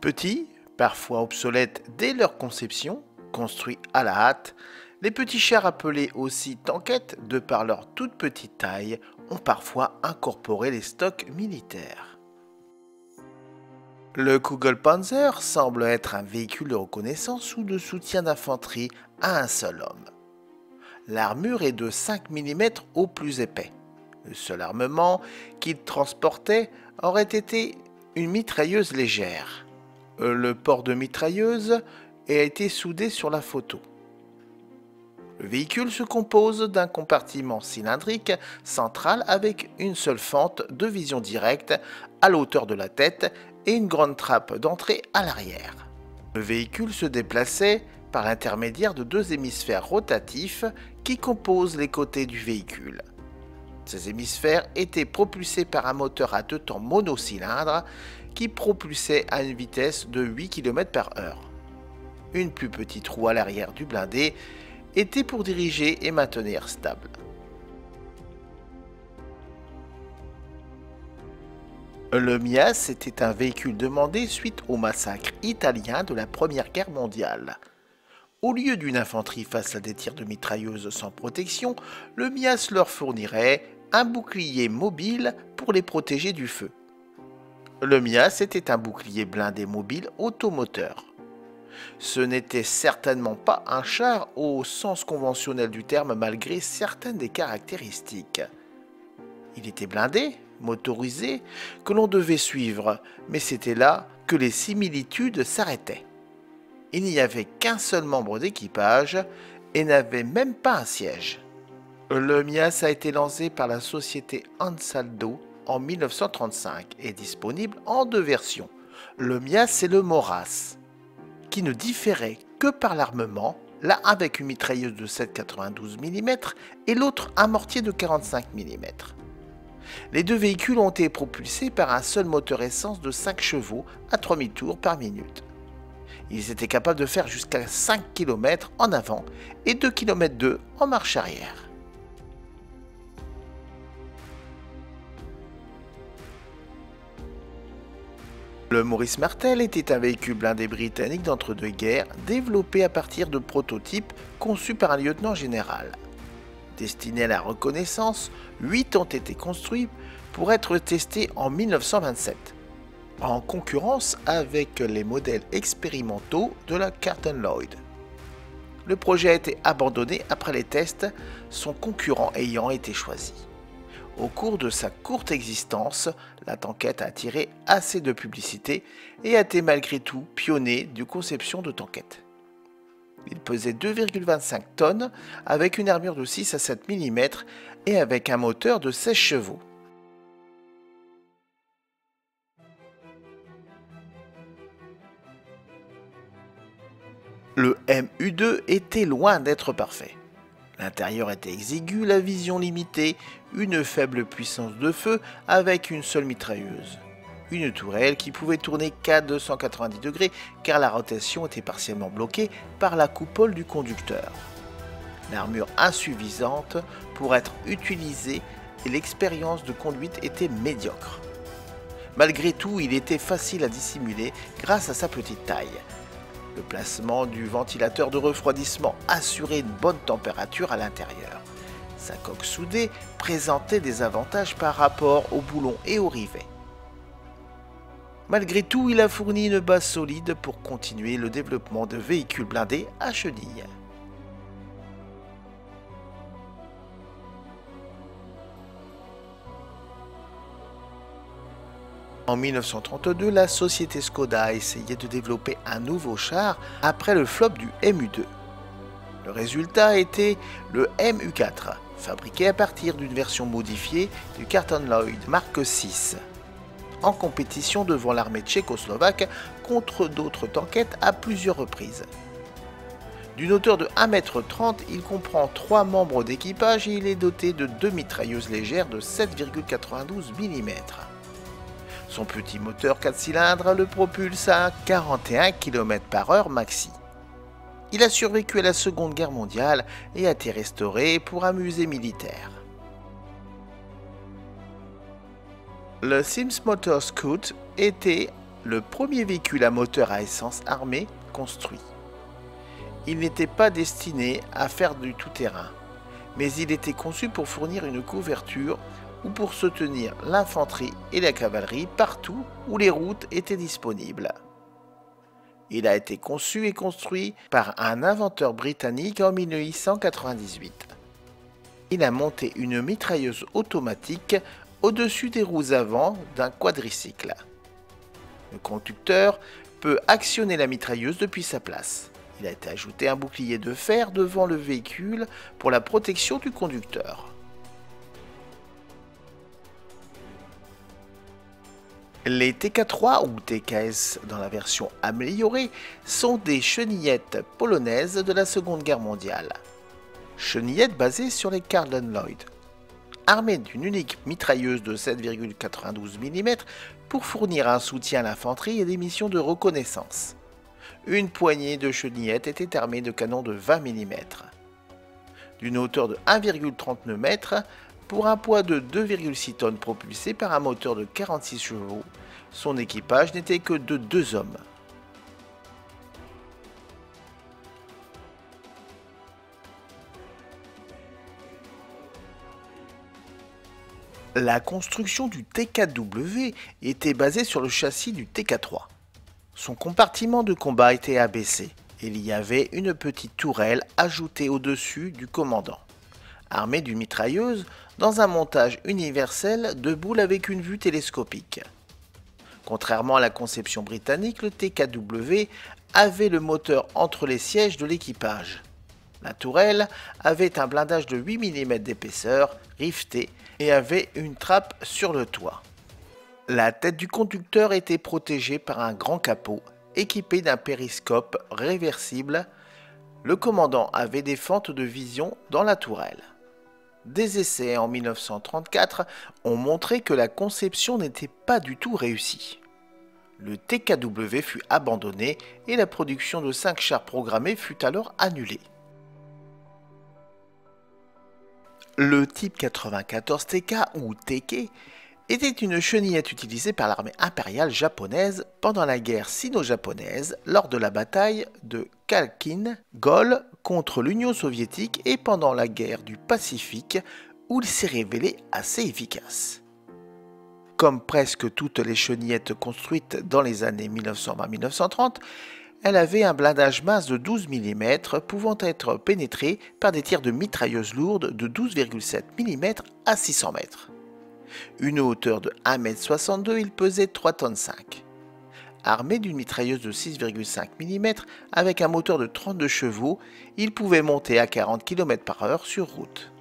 Petits, parfois obsolètes dès leur conception, construits à la hâte, les petits chars appelés aussi tankettes, de par leur toute petite taille, ont parfois incorporé les stocks militaires. Le Kugelpanzer semble être un véhicule de reconnaissance ou de soutien d'infanterie à un seul homme. L'armure est de 5 mm au plus épais. Le seul armement qu'il transportait aurait été une mitrailleuse légère. Le port de mitrailleuse a été soudé sur la photo. Le véhicule se compose d'un compartiment cylindrique central avec une seule fente de vision directe à la hauteur de la tête et une grande trappe d'entrée à l'arrière. Le véhicule se déplaçait par l'intermédiaire de deux hémisphères rotatifs qui composent les côtés du véhicule. Ces hémisphères étaient propulsés par un moteur à deux temps monocylindre qui propulsait à une vitesse de 8 km/h. Une plus petite roue à l'arrière du blindé était pour diriger et maintenir stable. Le MIAS était un véhicule demandé suite au massacre italien de la Première Guerre mondiale. Au lieu d'une infanterie face à des tirs de mitrailleuses sans protection, le MIAS leur fournirait un bouclier mobile pour les protéger du feu. Le MIAS était un bouclier blindé mobile automoteur. Ce n'était certainement pas un char au sens conventionnel du terme malgré certaines des caractéristiques. Il était blindé, motorisé, que l'on devait suivre, mais c'était là que les similitudes s'arrêtaient. Il n'y avait qu'un seul membre d'équipage et n'avait même pas un siège. Le MIAS a été lancé par la société Ansaldo en 1935 et est disponible en deux versions. Le MIAS et le Moras, qui ne différaient que par l'armement, l'un avec une mitrailleuse de 7,92 mm et l'autre un mortier de 45 mm. Les deux véhicules ont été propulsés par un seul moteur essence de 5 chevaux à 3000 tours par minute. Ils étaient capables de faire jusqu'à 5 km en avant et 2,2 km en marche arrière. Le Maurice Martel était un véhicule blindé britannique d'entre-deux-guerres développé à partir de prototypes conçus par un lieutenant général. Destinés à la reconnaissance, 8 ont été construits pour être testés en 1927, en concurrence avec les modèles expérimentaux de la Carter Lloyd. Le projet a été abandonné après les tests, son concurrent ayant été choisi. Au cours de sa courte existence, la tankette a attiré assez de publicité et a été malgré tout pionnier de conception de tankettes. Il pesait 2,25 tonnes avec une armure de 6 à 7 mm et avec un moteur de 16 chevaux. Le MU2 était loin d'être parfait. L'intérieur était exigu, la vision limitée, une faible puissance de feu avec une seule mitrailleuse. Une tourelle qui pouvait tourner qu'à 290 degrés car la rotation était partiellement bloquée par la coupole du conducteur. L'armure insuffisante pour être utilisée et l'expérience de conduite était médiocre. Malgré tout, il était facile à dissimuler grâce à sa petite taille. Le placement du ventilateur de refroidissement assurait une bonne température à l'intérieur. Sa coque soudée présentait des avantages par rapport aux boulons et aux rivets. Malgré tout, il a fourni une base solide pour continuer le développement de véhicules blindés à chenilles. En 1932, la société Skoda a essayé de développer un nouveau char après le flop du MU2. Le résultat était le MU4, fabriqué à partir d'une version modifiée du Carter Lloyd Mark VI, en compétition devant l'armée tchécoslovaque contre d'autres tankettes à plusieurs reprises. D'une hauteur de 1,30 m, il comprend 3 membres d'équipage et il est doté de 2 mitrailleuses légères de 7,92 mm. Son petit moteur 4 cylindres le propulse à 41 km/h maxi. Il a survécu à la Seconde Guerre mondiale et a été restauré pour un musée militaire. Le Sims Motor Scout était le premier véhicule à moteur à essence armé construit. Il n'était pas destiné à faire du tout-terrain, mais il était conçu pour fournir une couverture ou pour soutenir l'infanterie et la cavalerie partout où les routes étaient disponibles. Il a été conçu et construit par un inventeur britannique en 1898. Il a monté une mitrailleuse automatique au-dessus des roues avant d'un quadricycle. Le conducteur peut actionner la mitrailleuse depuis sa place. Il a été ajouté un bouclier de fer devant le véhicule pour la protection du conducteur. Les TK3 ou TKS dans la version améliorée sont des chenillettes polonaises de la Seconde Guerre mondiale. Chenillettes basées sur les Carlin Lloyd. Armées d'une unique mitrailleuse de 7,92 mm pour fournir un soutien à l'infanterie et des missions de reconnaissance. Une poignée de chenillettes était armée de canons de 20 mm. D'une hauteur de 1,39 m pour un poids de 2,6 tonnes propulsé par un moteur de 46 chevaux, son équipage n'était que de 2 hommes. La construction du TKW était basée sur le châssis du TK3. Son compartiment de combat était abaissé et il y avait une petite tourelle ajoutée au-dessus du commandant, armée d'une mitrailleuse dans un montage universel de boules avec une vue télescopique. Contrairement à la conception britannique, le TKW avait le moteur entre les sièges de l'équipage. La tourelle avait un blindage de 8 mm d'épaisseur, riveté, et avait une trappe sur le toit. La tête du conducteur était protégée par un grand capot équipé d'un périscope réversible. Le commandant avait des fentes de vision dans la tourelle. Des essais en 1934 ont montré que la conception n'était pas du tout réussie. Le TKW fut abandonné et la production de 5 chars programmés fut alors annulée. Le type 94 TK ou TK était une chenillette utilisée par l'armée impériale japonaise pendant la guerre sino-japonaise lors de la bataille de Khalkhin Gol contre l'Union soviétique et pendant la guerre du Pacifique où il s'est révélé assez efficace. Comme presque toutes les chenillettes construites dans les années 1920-1930, elle avait un blindage masse de 12 mm pouvant être pénétré par des tirs de mitrailleuses lourdes de 12,7 mm à 600 mètres. Une hauteur de 1,62 m, il pesait 3,5 tonnes. Armé d'une mitrailleuse de 6,5 mm avec un moteur de 32 chevaux, il pouvait monter à 40 km/h sur route.